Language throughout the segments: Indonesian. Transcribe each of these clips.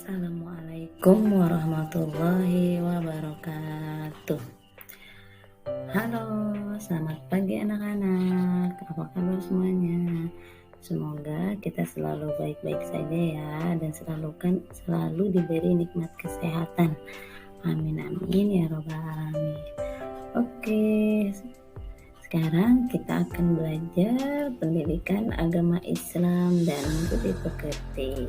Assalamualaikum warahmatullahi wabarakatuh. Halo, selamat pagi anak-anak. Apa kabar semuanya? Semoga kita selalu baik-baik saja ya, dan selalu diberi nikmat kesehatan. Amin amin ya robbal alamin. Oke, sekarang kita akan belajar pendidikan agama Islam dan budi pekerti.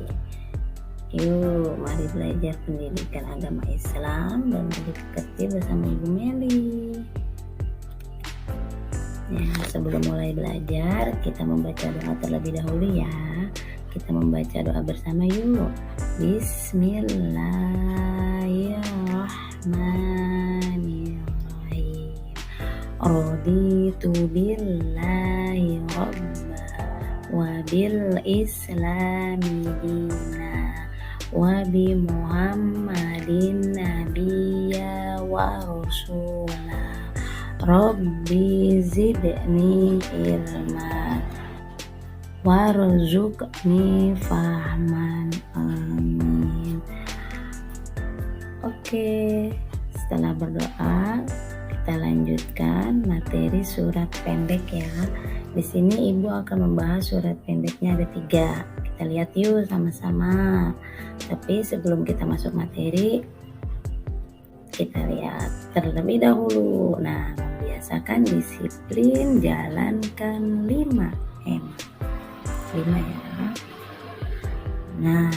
Yuk, mari belajar pendidikan agama Islam dan budi pekerti bersama Ibu Meli. Ya, sebelum mulai belajar, kita membaca doa terlebih dahulu ya. Kita membaca doa bersama yuk. Bismillahirrahmanirrahim. Raditu billahi rabba wa bil islami dina wa bi Muhammadin nabiyya wa rasula Rabbi zidni ilma warzuqni fahman amin. Oke, setelah berdoa kita lanjutkan materi surat pendek ya. Di sini Ibu akan membahas surat pendeknya ada 3. Kita lihat yuk sama-sama. Tapi sebelum kita masuk materi, kita lihat terlebih dahulu. Nah, membiasakan disiplin jalankan 5M. 5 ya. Nah,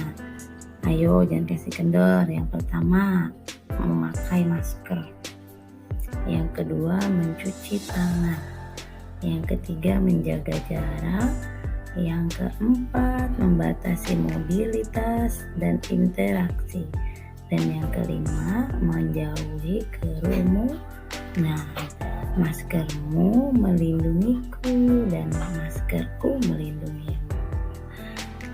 ayo jangan kasih kendor. Yang pertama, memakai masker. Yang kedua, mencuci tangan. Yang ketiga, menjaga jarak. Yang keempat, membatasi mobilitas dan interaksi. Dan yang kelima, menjauhi kerumunan. Nah, maskermu melindungiku dan maskerku melindungimu.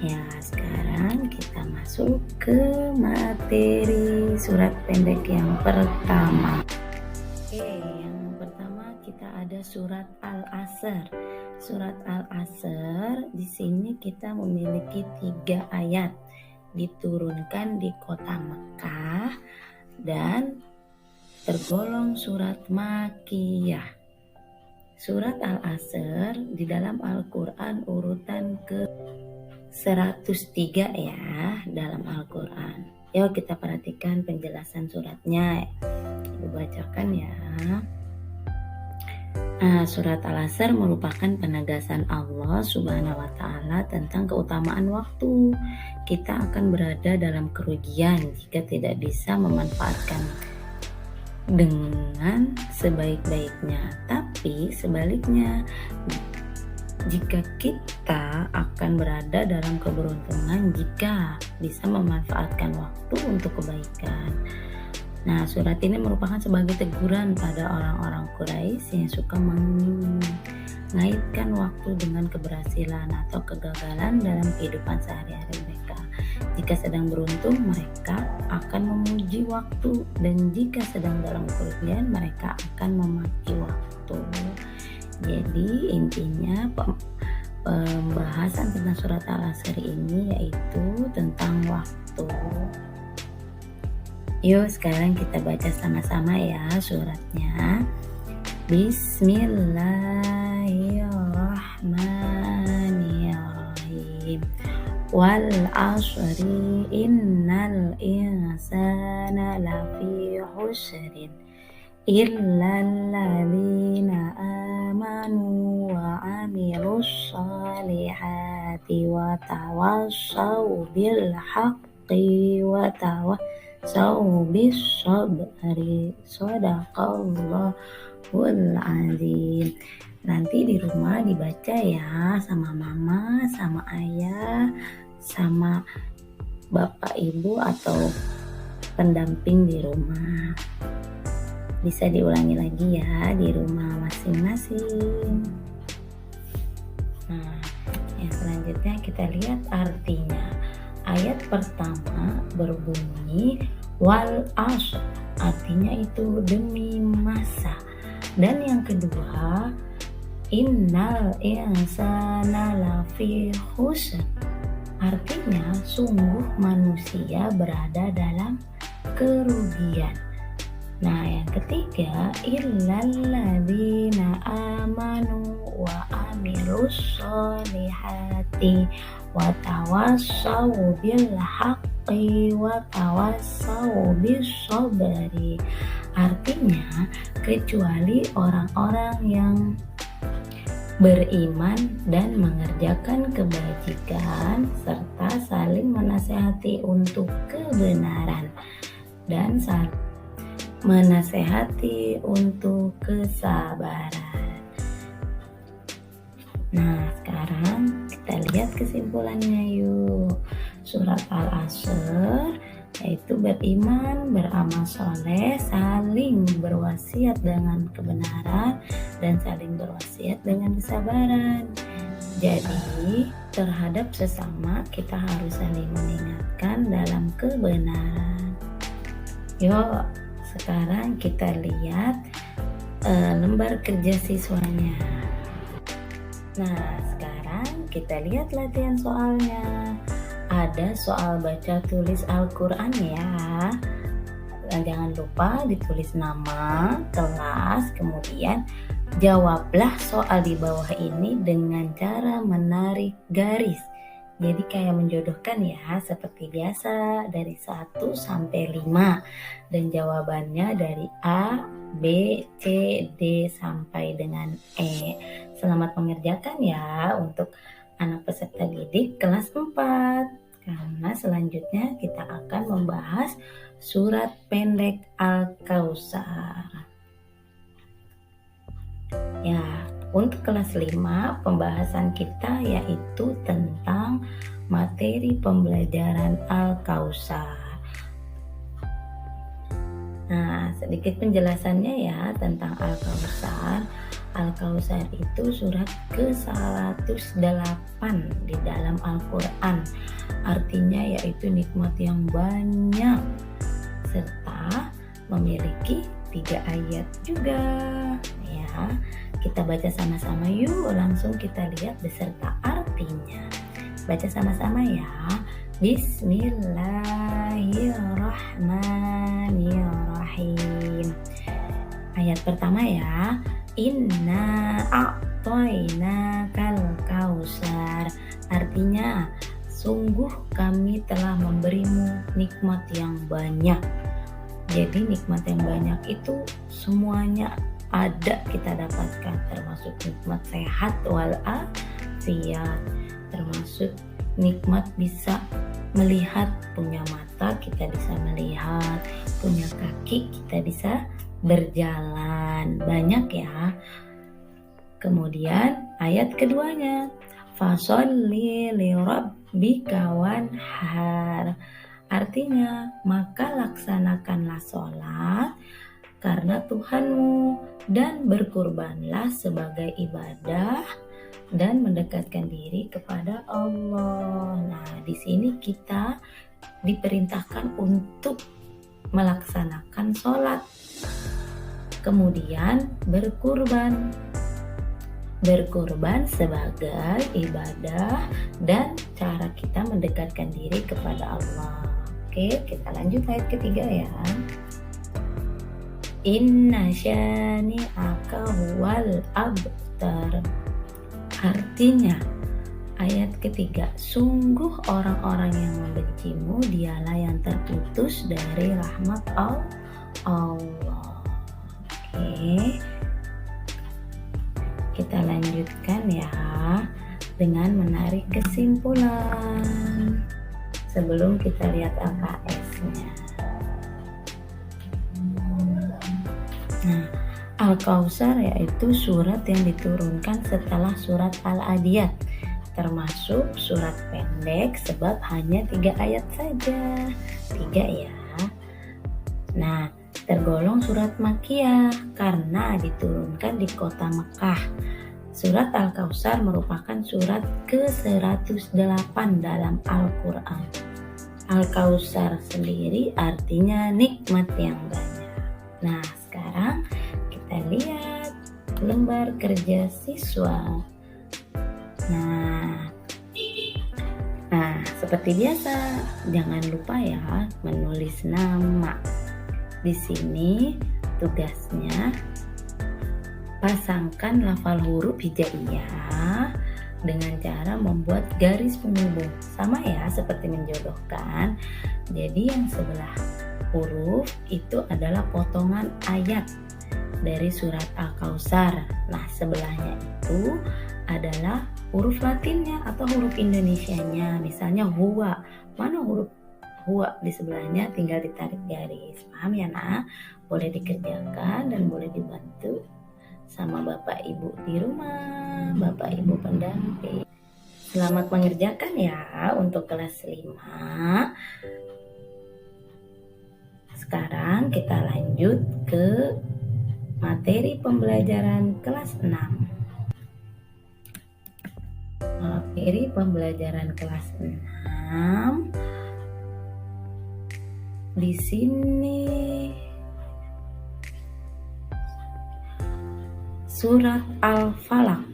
Ya, sekarang kita masuk ke materi surat pendek yang pertama. Oke, yang pertama kita ada surat Al-Asr. Surat Al-Asr di sini kita memiliki 3 ayat, diturunkan di kota Mekah dan tergolong surat Makkiyah. Surat Al-Asr di dalam Al-Quran urutan ke 103 ya dalam Al-Quran. Yuk kita perhatikan penjelasan suratnya. Dibacakan ya. Nah, surat Al-Asr merupakan penegasan Allah Subhanahu wa Ta'ala tentang keutamaan waktu. Kita akan berada dalam kerugian jika tidak bisa memanfaatkan dengan sebaik-baiknya. Tapi sebaliknya, jika kita akan berada dalam keberuntungan jika bisa memanfaatkan waktu untuk kebaikan. Nah, surat ini merupakan sebagai teguran pada orang-orang Quraisy yang suka mengaitkan waktu dengan keberhasilan atau kegagalan dalam kehidupan sehari-hari mereka. Jika sedang beruntung, mereka akan memuji waktu, dan jika sedang dalam kerugian, mereka akan memaki waktu. Jadi intinya pembahasan tentang surat Al-Asr ini yaitu tentang waktu. Yuk sekarang kita baca sama-sama ya suratnya. Bismillahirrahmanirrahim. Wal asri innal insana lafi khusrin illal ladzina amanu wa amilus solihati wa tawassaw bil haqqi wa tawassaw bis sabri. Shadaqallahul azim. Nanti di rumah dibaca ya sama mama, sama ayah, sama bapak ibu atau pendamping di rumah. Bisa diulangi lagi ya di rumah masing-masing. Nah, yang selanjutnya kita lihat artinya. Ayat pertama berbunyi wal asr, artinya itu demi masa. Dan yang kedua, innal insana lafi khusr, Artinya sungguh manusia berada dalam kerugian. Nah, yang ketiga, illalladzina amanu wa amilus solihati wa tawassaw bil haqqi wa tawassaw bis sabri. Artinya, kecuali orang-orang yang beriman dan mengerjakan kebajikan serta saling menasehati untuk kebenaran dan saling menasehati untuk kesabaran. Nah, sekarang kita lihat kesimpulannya yuk. Surat Al-Asr yaitu beriman, beramal soleh, saling berwasiat dengan kebenaran, dan saling berwasiat dengan kesabaran. Jadi, terhadap sesama kita harus saling mengingatkan dalam kebenaran. Yuk, sekarang kita lihat lembar kerja siswanya. Nah, sekarang kita lihat latihan soalnya. Ada soal baca tulis Al-Quran ya. Dan jangan lupa ditulis nama, kelas, kemudian jawablah soal di bawah ini dengan cara menarik garis. Jadi kayak menjodohkan ya, seperti biasa dari 1 sampai 5. Dan jawabannya dari A, B, C, D sampai dengan E. Selamat mengerjakan ya untuk anak peserta didik kelas 4. Karena selanjutnya kita akan membahas surat pendek Al-Kautsar. Ya, untuk kelas 5 pembahasan kita yaitu tentang materi pembelajaran Al-Kautsar. Nah, sedikit penjelasannya ya tentang Al-Kautsar. Al-Kautsar itu surat ke-108 di dalam Al-Quran. Artinya yaitu nikmat yang banyak serta memiliki 3 ayat juga. Ya, kita baca sama-sama yuk, langsung kita lihat beserta artinya. Baca sama-sama ya. Bismillahirrahmanirrahim. Ayat pertama ya. Inna a'toinakal kautsar. Artinya, sungguh kami telah memberimu nikmat yang banyak. Jadi nikmat yang banyak itu semuanya ada kita dapatkan, termasuk nikmat sehat walafiat, termasuk nikmat bisa melihat, punya mata kita bisa melihat, punya kaki kita bisa berjalan, banyak ya. Kemudian ayat keduanya, fasholli lirabbika wanhar. Artinya, maka laksanakanlah sholat karena Tuhanmu dan berkurbanlah sebagai ibadah dan mendekatkan diri kepada Allah. Nah, di sini kita diperintahkan untuk melaksanakan sholat. Kemudian berkurban sebagai ibadah dan cara kita mendekatkan diri kepada Allah. Oke, kita lanjut ayat ketiga ya. Inna syani'aka huwal abtar. Artinya, ayat ketiga, sungguh orang-orang yang membencimu dialah yang terputus dari rahmat Allah. Oke, kita lanjutkan ya dengan menarik kesimpulan sebelum kita lihat LKS-nya. Nah, Al-Kautsar yaitu surat yang diturunkan setelah surat Al-Adiyat, termasuk surat pendek sebab hanya 3 ayat saja. 3 ya. Nah, tergolong surat Makkiyah karena diturunkan di kota Mekah. Surat Al-Kautsar merupakan surat ke-108 dalam Al-Quran. Al-Kautsar sendiri artinya nikmat yang banyak. Nah, sekarang kita lihat lembar kerja siswa. Nah, Seperti biasa, jangan lupa ya menulis nama. Di sini tugasnya pasangkan lafal huruf hijaiyah dengan cara membuat garis penghubung. Sama ya seperti menjodohkan. Jadi yang sebelah huruf itu adalah potongan ayat dari surat Al-Kautsar. Nah, sebelahnya itu adalah huruf Latinnya atau huruf Indonesianya. Misalnya huwa. Mana huruf huwa di sebelahnya? Tinggal ditarik garis. Paham ya, Nak? Boleh dikerjakan dan boleh dibantu sama Bapak Ibu di rumah, Bapak Ibu pendamping. Selamat mengerjakan ya untuk kelas 5. Sekarang kita lanjut ke materi pembelajaran kelas 6. Materi pembelajaran kelas 6. Di sini surat Al-Falaq.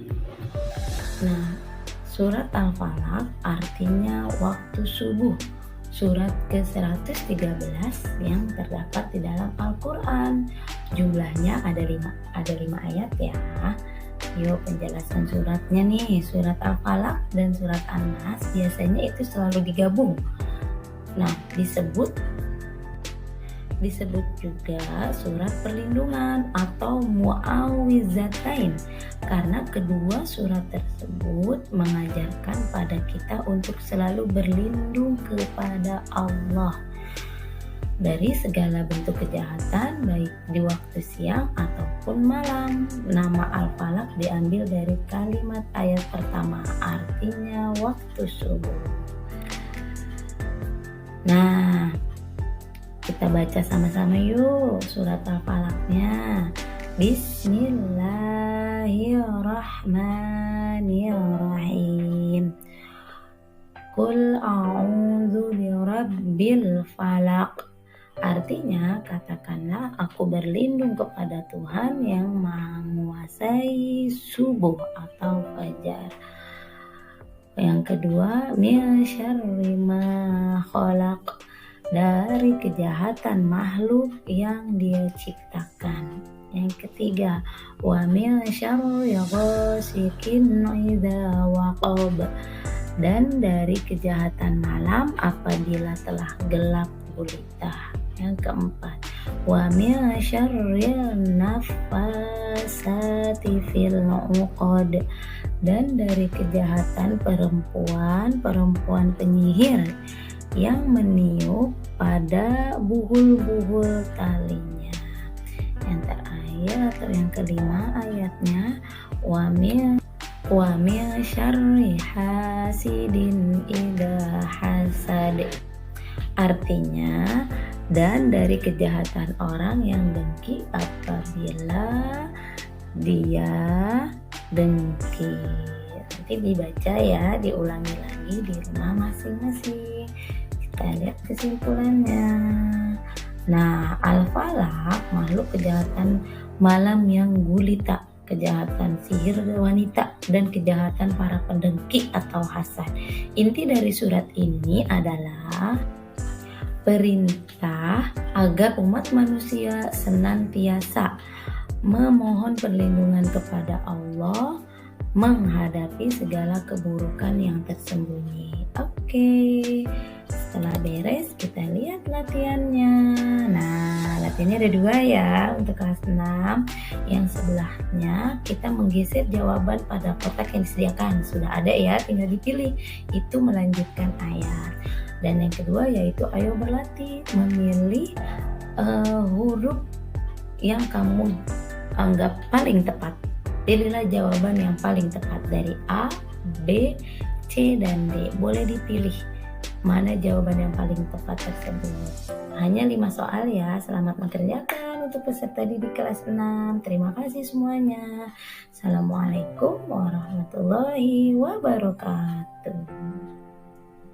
Nah, surat Al-Falaq artinya waktu subuh. Surat ke-113 yang terdapat di dalam Al-Quran. Jumlahnya ada 5 ayat ya. Yuk penjelasan suratnya nih. Surat Al-Falaq dan surat An-Nas biasanya itu selalu digabung. Nah, disebut juga surat perlindungan atau mu'awwizatain karena kedua surat tersebut mengajarkan pada kita untuk selalu berlindung kepada Allah dari segala bentuk kejahatan baik di waktu siang ataupun malam. Nama Al-Falaq diambil dari kalimat ayat pertama, artinya waktu subuh. Nah, kita baca sama-sama yuk surat Al-Falaqnya. Bismillahirrahmanirrahim. Qul a'udzu birabbil falaq. Artinya, katakanlah aku berlindung kepada Tuhan yang Maha menguasai subuh atau fajar. Yang kedua, min syarri ma khalaq, dari kejahatan makhluk yang Dia ciptakan. Yang ketiga, wa min syarri ghasikin idza waqab, dan dari kejahatan malam apabila telah gelap gulita. Yang keempat, wa min syarri naffasati fil 'uqad, dan dari kejahatan perempuan penyihir yang meniup pada buhul-buhul talinya. Yang terakhir atau yang kelima ayatnya, wa min syarri hasidin idza hasad. Artinya, dan dari kejahatan orang yang dengki apabila dia dengki. Nanti dibaca ya, diulangi lagi di rumah masing-masing. Kita lihat kesimpulannya. Nah, Al-Falaq makhluk kejahatan malam yang gulita, kejahatan sihir wanita, dan kejahatan para pendengki atau hasad. Inti dari surat ini adalah perintah agar umat manusia senantiasa memohon perlindungan kepada Allah menghadapi segala keburukan yang tersembunyi. Oke, setelah beres kita lihat latihannya. Nah, latihannya ada 2 ya untuk kelas 6. Yang sebelahnya kita menggeser jawaban pada kotak yang disediakan. Sudah ada ya, tinggal dipilih. Itu melanjutkan ayat. Dan yang kedua yaitu ayo berlatih memilih huruf yang kamu anggap paling tepat. Pilihlah jawaban yang paling tepat dari A, B, C, dan D. Boleh dipilih mana jawaban yang paling tepat tersebut. Hanya 5 soal ya. Selamat mengerjakan untuk peserta didik kelas 6. Terima kasih semuanya. Assalamualaikum warahmatullahi wabarakatuh.